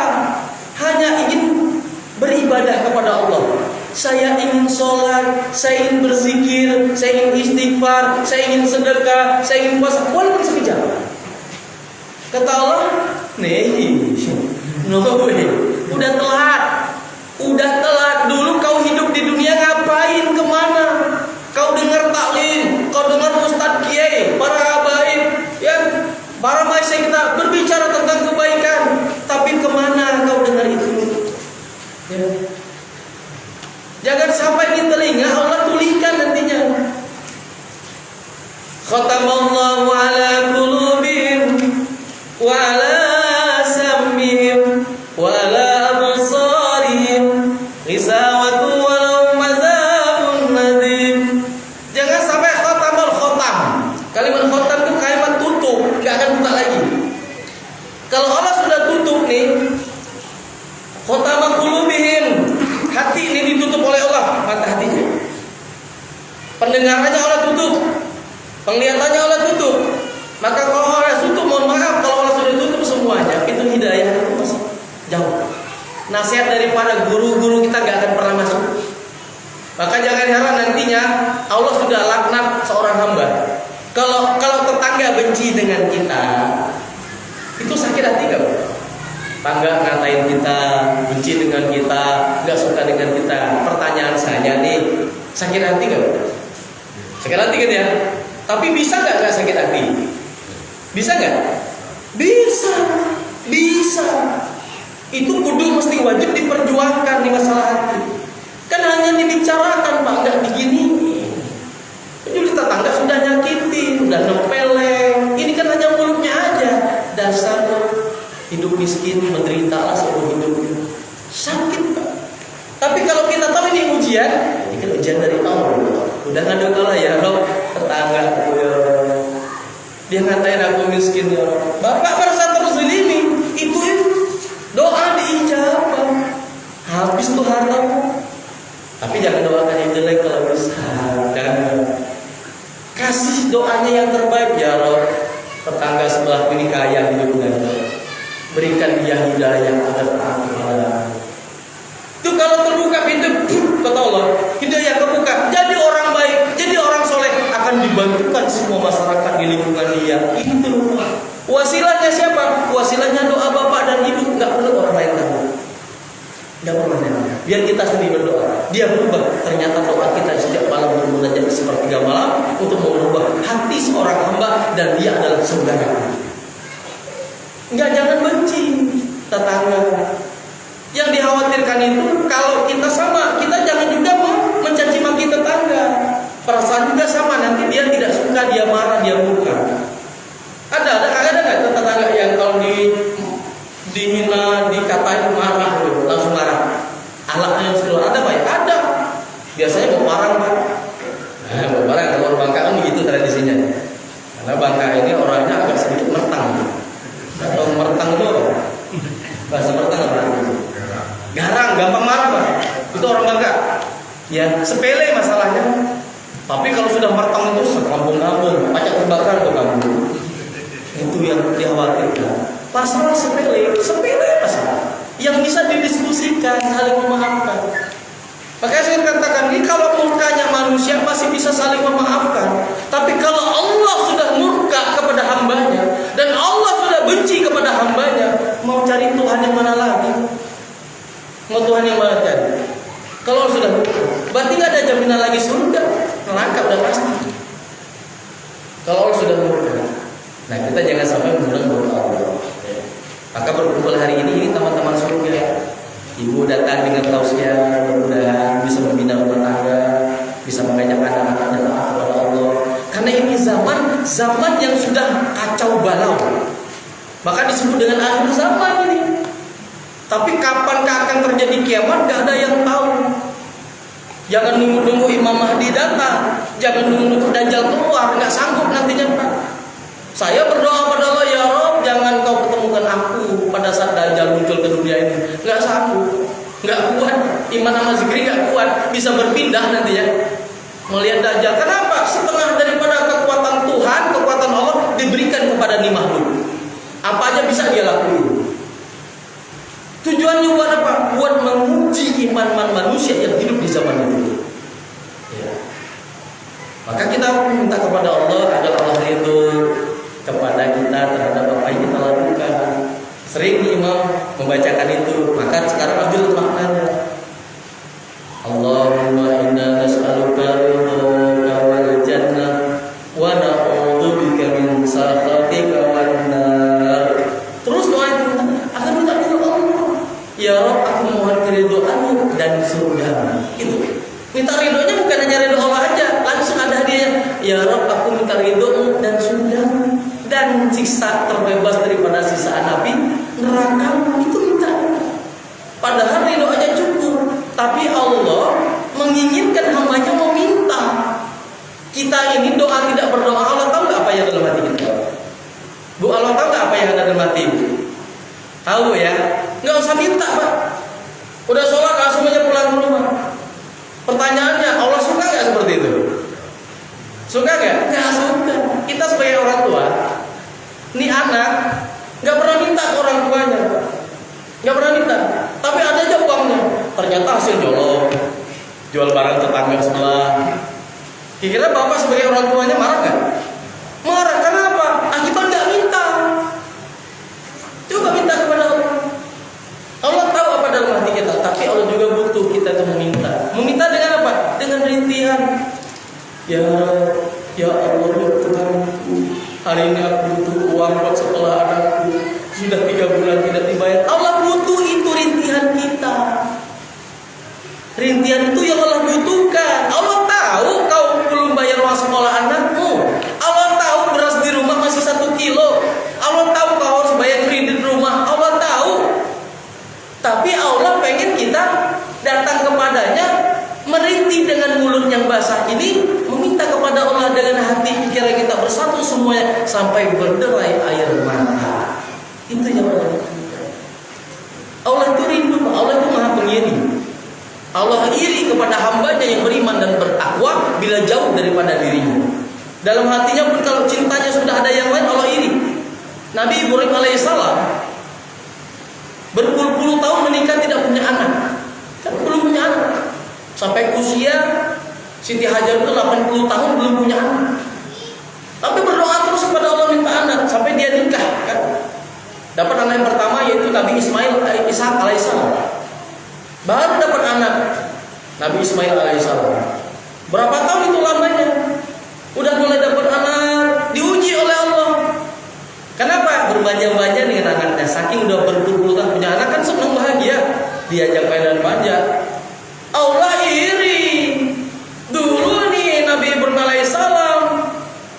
Hanya ingin beribadah kepada Allah. Saya ingin sholat, saya ingin berzikir, saya ingin istighfar, saya ingin sedekah, saya ingin puasa, walaupun sekejap. Kata Allah, nih, no way, udah telat. Dulu kau hidup di dunia ngapain, kemana? Kau dengar taklim, kau dengar ustadz kiai, para habaib, ya, para masyayikh kita berbicara tentang kebaikan, tapi kemana kau khatamallahu ala qulubihim wa ala sam'ihim wa ala absarihim ghisawatu wa lahum adzabun nadzim. Jangan sampai khatamal khotam. Kalimat khotam itu kalimat tutup, enggak akan buka lagi. Kalau Allah sudah tutup nih, khotama qulubihim, hati ini ditutup oleh Allah, mata hatinya. Pendengarannya Allah tutup, penglihatannya Allah tutup. Maka kalau Allah tutup, mohon maaf, kalau Allah sudah tutup semuanya, itu hidayah itu masih jauh. Nasihat daripada guru-guru kita gak akan pernah masuk. Maka jangan heran nantinya Allah sudah laknat seorang hamba. Kalau tetangga benci dengan kita, itu sakit hati gak? Tangga ngatain kita, benci dengan kita, gak suka dengan kita. Pertanyaan saya nih, sakit hati gak? Sakit hati kan ya? Tapi bisa gak sakit hati? Bisa gak? Bisa. Itu kudu mesti wajib diperjuangkan di masalah hati. Kan hanya dibicarakan Pak, gak diginiin. Jadi tetangga sudah nyakitin, sudah nempeleng. Ini kan hanya mulutnya aja. Dasar hidup miskin, menderita lah seumur hidupnya. Sakit Pak. Tapi kalau kita tahu ini ujian kan ujian dari Allah. Udah ngadu Allah ya Rob, tetangga ya Rob. Dia ngatain aku miskin ya Rob. Bapak merasa terzalimi, itu doa diijabah. Habis tuh hartamu. Tapi jangan doakan yang jelek kalau bisa. Jangan. Kasih doanya yang terbaik ya Rob. Tetangga sebelah ini kaya hidupnya. Berikan dia hidayah agar taat kepada. Itu kalau terbuka pintu, kata Allah, hidayah kebuka. Jadi orang baik, jadi orang soleh, akan dibantukan semua masyarakat di lingkungan dia. Itu wasilahnya siapa? Wasilahnya doa bapak dan ibu. Nggak perlu orang lain tahu. Nggak perlu orang lain. Biar kita sendiri berdoa. Dia berubah. Ternyata doa kita setiap malam bermunajat sepertiga malam untuk merubah hati seorang hamba dan dia adalah saudara. Nggak, jangan benci tetangga. Yang dikhawatirkan itu kalau kita sama, kita jangan juga mencaci maki tetangga. Perasaan juga sama, nanti dia tidak suka, dia marah, dia murka. Ada nggak tetangga yang kalau dihina, dikatain marah, langsung marah. Ahlaknya yang keluar ada Pak? Ada. Biasanya mau marah Pak. Mau marah kalau Bangka kan begitu tradisinya. Karena Bangka ini orangnya agak sedikit mertang. Atau mertang itu apa? Bahasa mertang apa? Garang, gampang marah Pak. Itu orang Bangka. Ya, sepele masalahnya. Tapi kalau sudah mertang itu sekampung-kampung, pacak terbakar tuh kampung. Itu yang dikhawatirkan. Masalah sepele masalah. Yang bisa didiskusikan, saling memaafkan. Makanya saya katakan ini kalau murkanya manusia masih bisa saling memaafkan. Tapi kalau Allah sudah murka kepada hambanya dan Allah sudah benci kepada hambanya, mau cari Tuhan yang mana lagi? Mau Tuhan yang mana cari? Kalau sudah murka, berarti nggak ada jaminan lagi surga, neraka udah pasti. Kalau Allah sudah murka, nah kita jangan sampai mengundang murka Allah. Maka berkumpul hari ini teman-teman surga. Ibu datang dengan tausiah, mudah-mudahan bisa membina rumah tangga, bisa mengajak anak-anaknya taat kepada Allah. Karena ini zaman yang sudah kacau balau. Maka disebut dengan akhir zaman ini. Tapi kapankah akan terjadi kiamat, gak ada yang tahu. Jangan nunggu-nunggu Imam Mahdi datang, jangan nunggu Dajjal keluar, gak sanggup nantinya Pak. Saya berdoa pada Allah, ya Rob, jangan kau ketemukan aku pada saat Dajjal muncul ke dunia ini. Nggak sanggup, nggak kuat, iman sama zikri nggak kuat, bisa berpindah nantinya melihat Dajjal. Kenapa? Setengah daripada kekuatan Tuhan, kekuatan Allah diberikan kepada nih makhluk. Apa aja bisa dia lakukan. Tujuannya buat apa? Buat menguji iman manusia yang hidup di zaman itu. Ya. Maka kita minta kepada Allah agar Allah ridho kepada kita terhadap apa yang kita lakukan. Sering imam membacakan itu, maka sekarang ambil maknanya. Allahumma inna nas'aluka ridhoka wal jannah wa na'udzubika min sakhatika wan nar. Terus doa itu akan minta ridho Allah. Ya Rabb, aku mohon keridhoanmu dan surga. Itu. Minta ridhonya bukan hanya ridho Allah aja, langsung ada hadiahnya. Ya Rabb, aku minta minta ridho dan surga dan siksa, terbebas daripada siksaan api neraka, itu minta. Padahal ridho aja cukup, tapi Allah menginginkan hambanya meminta. Kita ini doa tidak berdoa, Allah tahu nggak apa yang dalam hati kita? Bu, Allah tahu nggak apa yang ada dalam hati ibu? Tahu ya? Nggak usah minta, Pak. Udah sholat langsung aja pulang ke rumah. Pertanyaannya, Allah suka nggak seperti itu? Suka nggak? Nggak suka. Kita sebagai orang tua, ini anak nggak pernah minta ke orang tuanya, nggak pernah minta. Tapi ada aja uangnya. Ternyata hasil nyolong, jual barang tetangga sebelah. Kira-kira bapak sebagai orang tuanya marah nggak? Marah. Kenapa? Kita nggak minta. Coba minta kepada Allah. Allah tahu apa dalam hati kita, tapi Allah juga butuh kita itu meminta. Meminta dengan apa? Dengan rintihan. Ya Allah, ya Tuhanku, hari ini aku butuh uang buat sekolah anakku. Sudah 3 bulan tidak dibayar. Allah butuh itu rintihan kita. Rintihan itu yang Allah butuhkan. Allah tahu kau belum bayar uang sekolah anakmu. Allah tahu beras di rumah masih 1 kilo. Allah tahu kau harus bayar kredit rumah. Allah tahu. Tapi Allah pengen kita datang kepadanya, merintih dengan mulut yang basah ini, meminta kepada Allah dengan hati pikiran kita bersatu semuanya sampai berderai air mata. Itu yang Allah butuhkan. Allah itu rindu, Allah itu maha pengiri. Allah iri kepada hambanya yang beriman dan bertakwa bila jauh daripada dirinya. Dalam hatinya pun kalau cintanya sudah ada yang lain, Allah iri. Nabi Ibrahim alaihissalam berpuluh-puluh tahun menikah tidak punya anak, kan belum punya anak. Sampai usia Siti Hajar itu 80 tahun belum punya anak. Tapi berdoa terus kepada Allah minta anak sampai dia nikah, kan? Dapat anak yang pertama yaitu Nabi Ishak alaihissalam. Baru dapat anak Nabi Ismail alaihissalam. Berapa tahun itu lamanya? Udah mulai dapat anak, diuji oleh Allah. Kenapa? Berbanja-banja dengan anaknya. Saking udah berpuluh-puluh tahun punya anak kan senang bahagia, diajak mainan banja. Allah iri. Dulu nih Nabi Ibrahim alaihissalam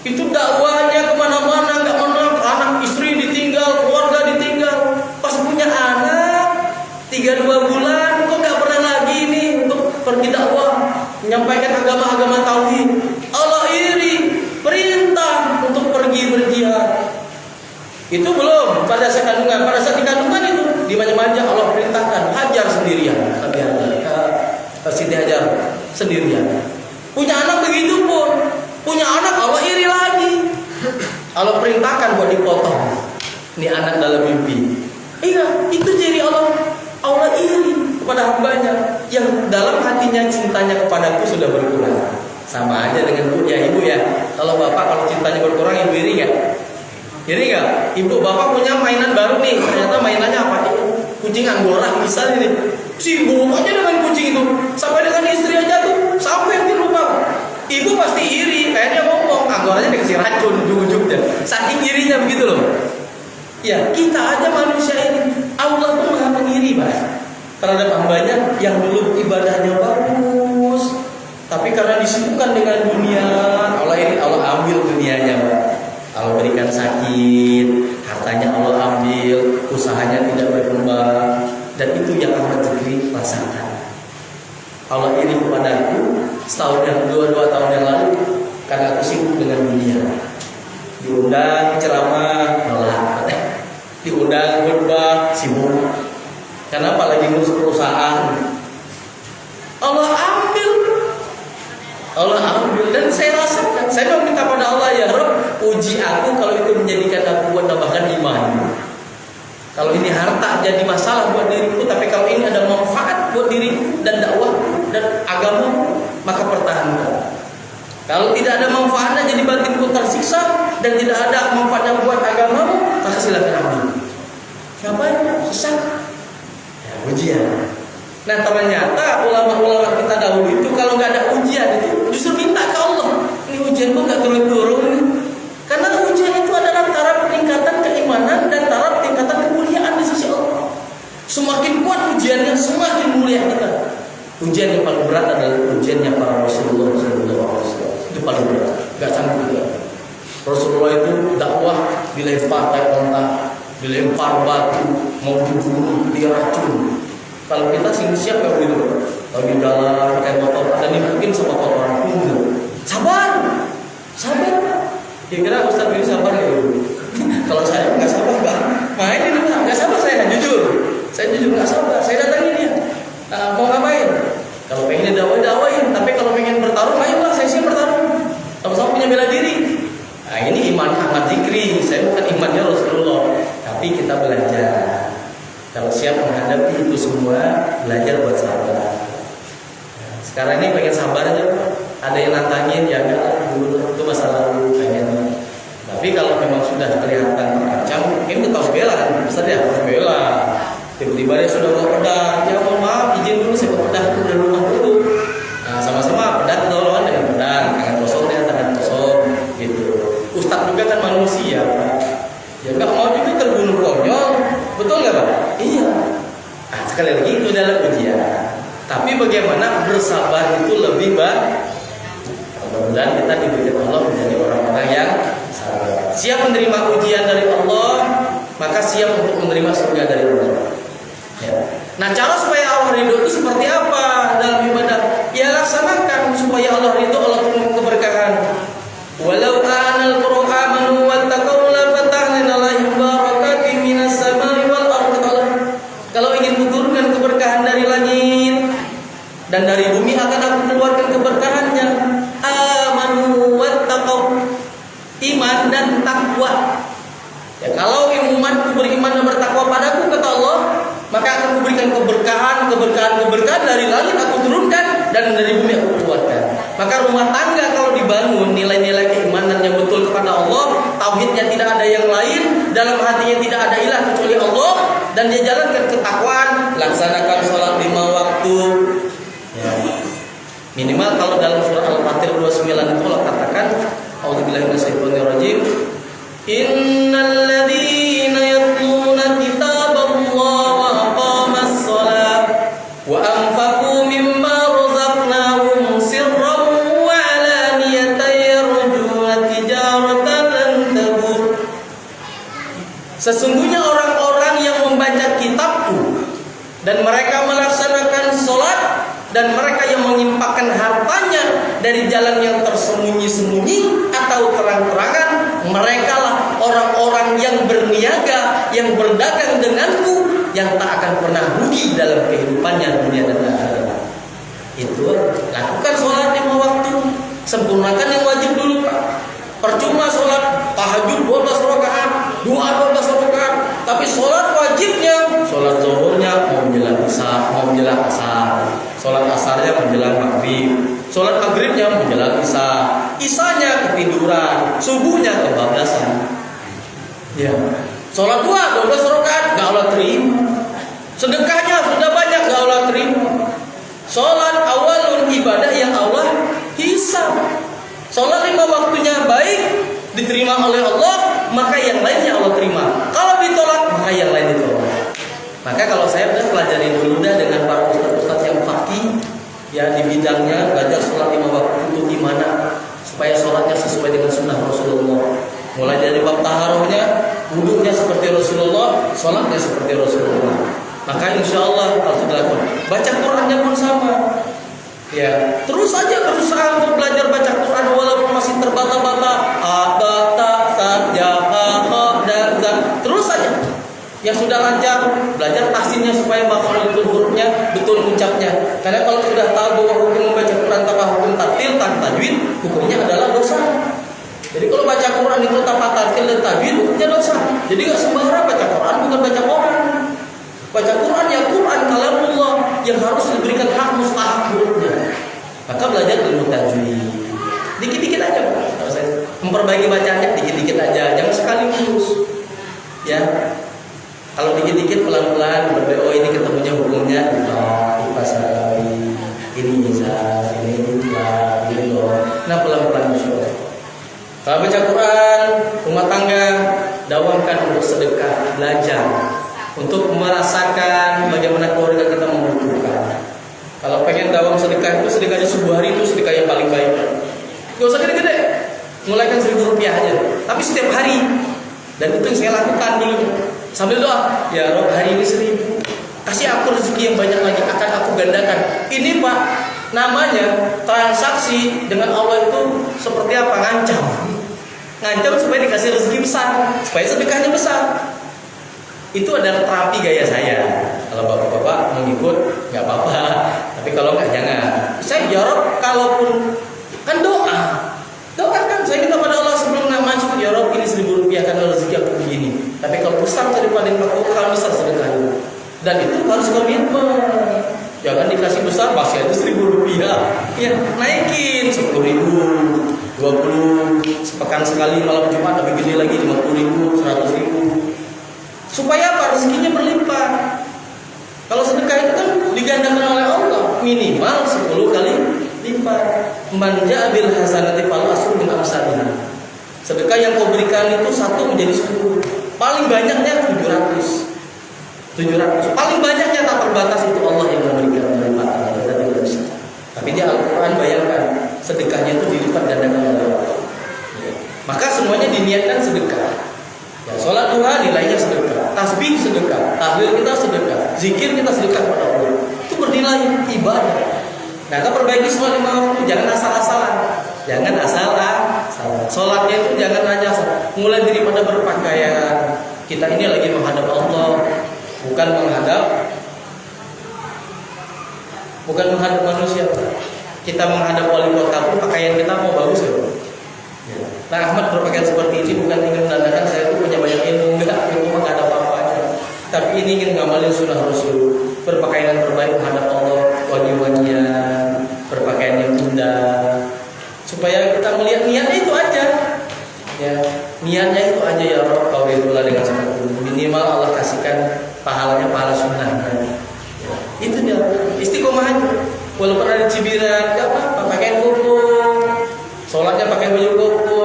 itu dakwahnya kemana-mana, nggak menang, anak istri ditinggal, keluarga ditinggal. Pas punya anak 3-2 bulan kok nggak pernah lagi nih untuk pergi dakwah, menyampaikan agama-agama tauhid. Allah iri, perintah untuk pergi berjihad. Itu belum pada saat kandungan. Pada saat dikandungan itu dimanja-manja Allah perintahkan hajar sendirian. Nabi Siti Hajar sendirian. Punya anak begitu pun. Punya anak Allah iri lagi. Allah perintahkan buat dipotong. Ini anak dalam mimpi. Iya, itu ciri Allah. Allah iri kepada hambanya yang dalam hatinya cintanya kepadaku sudah berkurang. Sama aja dengan bu, ya ibu ya. Kalau bapak kalau cintanya berkurang, ibu iri nggak? Iri nggak? Ibu bapak punya mainan baru nih, ternyata mainannya apa? Kucing Anggora misalnya nih. Sibuk aja dengan kucing itu, sampai dengan istri aja tuh, sampai di rumah. Ibu pasti iri, kayaknya ngomong Anggoranya dikasih racun ujung-ujungnya. Saking irinya begitu loh. Ya, kita aja manusia ini. Allah tuh maha mengiri, Pak, terhadap hambanya yang dulu ibadahnya bagus, tapi karena disibukkan dengan dunia, Allah ini Allah ambil dunianya, Pak. Allah berikan sakit, hartanya Allah ambil, usahanya tidak berkembang, dan itu yang amat Jibril rasakan. Allah iri kepadaku setahun yang 2 tahun yang lalu karena aku sibuk dengan dunia. Diundang ceramah nolak, diundang khutbah sibuk. Kenapa lagi ngurus perusahaan? Allah ambil, dan saya rasakan. Saya meminta pada Allah, ya Rabb, uji aku kalau itu menjadikan aku buat tambahkan iman. Kalau ini harta jadi masalah buat diriku, tapi kalau ini ada manfaat buat diriku dan dakwah dan agama, maka pertahankan. Kalau tidak ada manfaatnya jadi batinku tersiksa dan tidak ada manfaatnya buat agamamu, maka silakan ambil. Ngapain? Sesat. Ya, ujian. Nah ternyata ulama-ulama kita dahulu itu kalau nggak ada ujian itu justru minta ke Allah. Ini ujian kok nggak turun-turun? Karena ujian itu adalah taraf peningkatan keimanan dan taraf peningkatan kemuliaan di sisi Allah. Semakin kuat ujiannya, semakin mulia kita. Ujian yang paling berat adalah ujiannya para Rasulullah SAW. Itu paling berat, nggak sanggup kita. Rasulullah itu dakwah dilempar kayak onta, dilempar batu, mau dibunuh, diracun. Kalau kita siap ya begitu, kalau di jalan pakai motor dan dimungkin sama orang punggul. Sabar, sabar. Kira-kira Ustaz ini sabar ya? Kalau saya nggak sabar Pak, main di rumah nggak sabar saya jujur nggak sabar. Saya datangin dia, mau ngapain? Kalau pengen dawain, tapi kalau pengen bertarung, ayolah saya siap bertarung. Sama-sama punya bela diri. Nah ini iman Ahmad Zikri, saya bukan imannya Rasulullah, tapi kita belajar. Kalau siap menghadapi itu semua, belajar buat sabar. Nah, sekarang ini pengen sabar aja, ada yang nantangin, ya enggak, dulu itu masa lalu pengen. Tapi kalau memang sudah kelihatan terancam, mungkin kita harus bela kan, Ustaz ya, harus bela. Tiba-tiba dia sudah bawa pedang, ya mohon maaf, izin dulu saya bawa pedang dari rumah dulu. Nah, sama-sama pedang kita lawan dengan pedang, tangan kosong dengan tangan kosong, gitu. Ustaz juga kan manusia, Pak. Ya nggak mau juga terbunuh konyol, betul nggak Pak? Iya. Nah, sekali lagi itu adalah ujian. Tapi bagaimana bersabar itu lebih baik. Mudah-mudahan kita diberikan Allah menjadi orang-orang yang sabar. Siap menerima ujian dari Allah, maka siap untuk menerima surga dari Allah. Ya. Nah, cara supaya Allah ridho itu seperti apa dalam ibadah? Ya laksanakan supaya Allah ridho, Allah penuh keberkahan. Walau anal Qur'anu wattaqau la fatahna alaihim barakatin minas samai wal ardi. Kalau ingin menurunkan keberkahan dari langit dan dari bumi, akan aku keluarkan keberkahannya. Amanu wattaqau, iman dan takwa. Ya, kalau umatku beriman dan bertakwa padaku, kata Allah, maka akan kuberikan keberkahan dari langit aku turunkan, dan dari bumi aku keluarkan. Maka rumah tangga kalau dibangun nilai-nilai keimanan yang betul kepada Allah, tauhidnya tidak ada yang lain, dalam hatinya tidak ada ilah kecuali Allah, dan dia jalankan ketakwaan, laksanakan sholat 5 waktu. Ya. Minimal kalau dalam surah Al-Fatir 29 itu Allah katakan, A'udzubillahi minasyaitonirrajim, Innal ladzina yatluna kitaballahi wa aqamas shalah wa anfaqu mimma razaqnahum sirran wa 'alaniyatan yarjuna tijaratan lan tabur. Sesungguhnya orang-orang yang membaca kitabku dan mereka melaksanakan sholat dan mereka yang mengimpakkan hartanya dari jalan yang tersembunyi-sembunyi atau terang-terangan, merekalah orang-orang yang berniaga, yang berdagang denganku, yang tak akan pernah rugi dalam kehidupannya dunia dan akhirat. Itu lakukan sholat 5 waktu, sempurnakan yang wajib dulu Pak. Percuma sholat tahajud 12 rakaat, doa 12 rakaat, tapi sholat wajibnya, sholat zuhurnya mau menjelang isya, mau menjelang asar, sholat asarnya menjelang maghrib, sholat maghribnya menjelang isya, isyanya ketiduran, subuhnya kebablasan. Ya, sholat 12 rakaat gak Allah terima, sedekahnya sudah banyak gak Allah terima. Sholat awalun ibadah yang Allah hisab. Sholat 5 waktunya baik, diterima oleh Allah, maka yang lainnya Allah terima. Kalau ditolak, maka yang lain ditolak. Maka kalau saya udah pelajari dulu dah dengan para ustaz-ustaz yang faqih, ya di bidangnya, belajar sholat 5 waktu itu gimana supaya sholatnya sesuai dengan sunnah Rasulullah. Mulai dari bab taharohnya, wudhunya seperti Rasulullah, sholatnya seperti Rasulullah. Maka insya Allah harus dilakukan. Baca Qurannya pun sama. Ya, terus aja berusaha untuk belajar baca Quran walaupun masih terbata-bata. Terus aja. Yang sudah lancar, belajar tahsinnya supaya makhrajul hurufnya betul ucapnya. Karena kalau sudah tahu bahwa hukum membaca Quran tanpa hukum tartil, tanpa tajwid, hukumnya adalah dosa. Jadi kalau baca Quran itu tanpa tartil dan tajwid, hukumnya dosa. Jadi nggak sembarang baca Quran, bukan baca Quran. Baca Quran ya Quran kalamullah yang harus diberikan hak mustahak hurufnya. Maka belajar ilmu tajwid. Dikit-dikit aja, Pak. Memperbaiki bacaannya dikit-dikit aja, jangan sekaligus. Ya. Kalau dikit-dikit pelan-pelan berdoa, ini ketemunya hukumnya ini bisa, ini loh. Nah pelan-pelan berdoa. Kalau baca Quran, rumah tangga, dawamkan untuk sedekah, belajar untuk merasakan bagaimana keluarga kita membutuhkan. Kalau pengen dawam sedekah itu sedekah di subuh hari itu sedekah yang paling baik. Gak usah gede-gede, mulaikan 1.000 rupiah aja. tapi setiap hari. Dan itu yang saya lakukan dulu. Sambil doa, ya Rob, hari ini 1000. Kasih aku rezeki yang banyak lagi, akan aku gandakan. Ini Pak, namanya transaksi dengan Allah itu seperti apa? Ngancam supaya dikasih rezeki besar, supaya sedekahnya besar. Itu adalah terapi gaya saya. Kalau bapak-bapak mau ikut, nggak apa-apa. Tapi kalau nggak, jangan. Saya jawab, kalaupun kan doakan. Saya minta pada Allah sebelum masuk, ya Rob, ini 1000 rupiah karena rezeki aku begini. Tapi kalau besar daripada yang aku, kalau besar sedekahnya. Dan itu harus komitmen. Jangan dikasih besar, masih itu 1000 rupiah. Ya, naikin 10.000, 20, sepekan sekali malam Jumat lebih gede lagi 50.000, 100.000. Supaya apa? Rezekinya berlimpah. Kalau sedekah itu kan digandakan oleh Allah, minimal 10 kali lipat. Man ja'a bil hasanati falahu asyru min amsalihha. Sedekah yang kau berikan itu 1 menjadi 10. Paling banyaknya 700. Paling banyaknya tak terbatas itu Allah yang memberikan kelipatan, kita tidak bisa. Tapi di Al-Quran bayangkan, sedekahnya itu dilipat gandakan oleh Allah. Maka semuanya diniatkan sedekah. Ya, sholat duha nilainya sedekah, tasbih sedekah, tahlil kita sedekah, zikir kita sedekah pada Allah. Itu bernilai ibadah. Nah, kita perbaiki sholat 5 waktu, jangan asal-asalan. Sholatnya itu jangan hanya mulai daripada berpakaian. Kita ini lagi menghadap Allah, bukan menghadap manusia. Kita menghadap wali kota pun pakaian kita mau bagus ya. Nah, Ahmad berpakaian seperti ini bukan ingin menandakan saya itu punya banyak ilmu, enggak, ilmu enggak ada apa-apanya. Tapi ini ingin ngamalin sunnah Rasul, berpakaian yang terbaik menghadap Allah, wangi-wangian, berpakaian yang indah, supaya kita melihat niatnya itu aja. Ya, niatnya itu aja, ya Rabb, kau ridholah dengan seperti ini. Minimal Allah kasihkan pahalanya pahala sunnahnya. Ya, itu dia istiqomah aja. Walaupun ada cibiran, enggak apa-apa, pakaian koko, sholatnya pakai baju koko,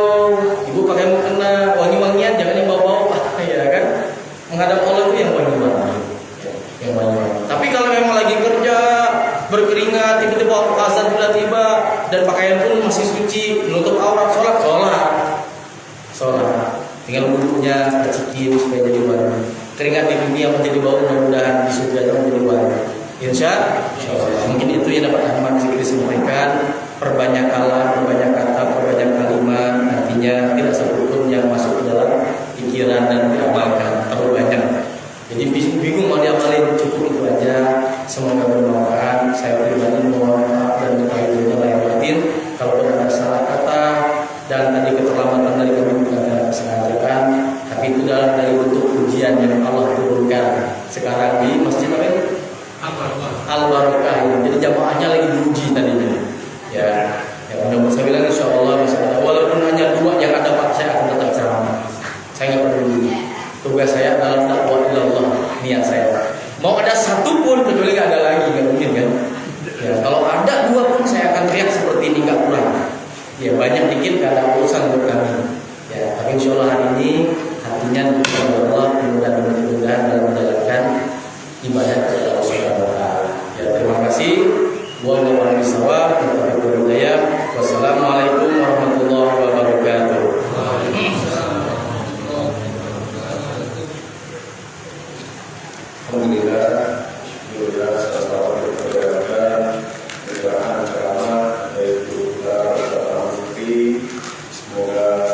ibu pakai mukena, wangi-wangian, jangan yang bau-bau, ya kan? Menghadap Allah itu yang wangi-wangi. Tapi kalau memang lagi kerja, berkeringat, tiba-tiba azan tiba-tiba, dan pakaian pun masih suci, menutup aurat, sholat. Tinggal wudhunya kecikin supaya jadi wangi. Keringat di dunia menjadi bau, mudah-mudahan di surga menjadi wangi. Insya Allah. Mungkin itu yang dapat Ahmad Zikri sampaikan. Perbanyak kata, perbanyak kalimat, artinya tidak satupun yang masuk ke dalam pikiran dan diamalkan, terlalu banyak. Jadi bingung mau diamalin, cukup itu aja. Semoga bermanfaat. Saya pribadi mohon maaf dan minta lahir batin kalau ada salah kata dan tadi keterlambatan dari kami bukan karena kesengajaan, tapi itu adalah dari bentuk ujian yang Allah turunkan sekarang di masjid Al-Barakah. Jadi jamaahnya lagi diuji tadinya. Ya mudah-mudahan saya bilang insya Allah bisa ada. Walaupun hanya 2 yang ada Pak, saya akan tetap ceramah. Saya nggak peduli. Tugas saya adalah dakwah ilallah, niat saya. Mau ada 1 pun kecuali nggak ada lagi, nggak mungkin kan? Ya, kalau ada 2 pun saya akan teriak seperti ini, nggak kurang. Ya banyak dikit nggak ada urusan buat kami. Ya tapi insya Allah hari ini hatinya kepada Allah, mudah-mudahan dalam menjalankan ibadah kepada Allah Subhanahu wa Ta'ala. Ya terima kasih. Wallahualam bishawab. Wassalamualaikum warahmatullahi wabarakatuh. Alhamdulillah, syukurlah selalu berkeberatan perubahan agama yaitu kita Semoga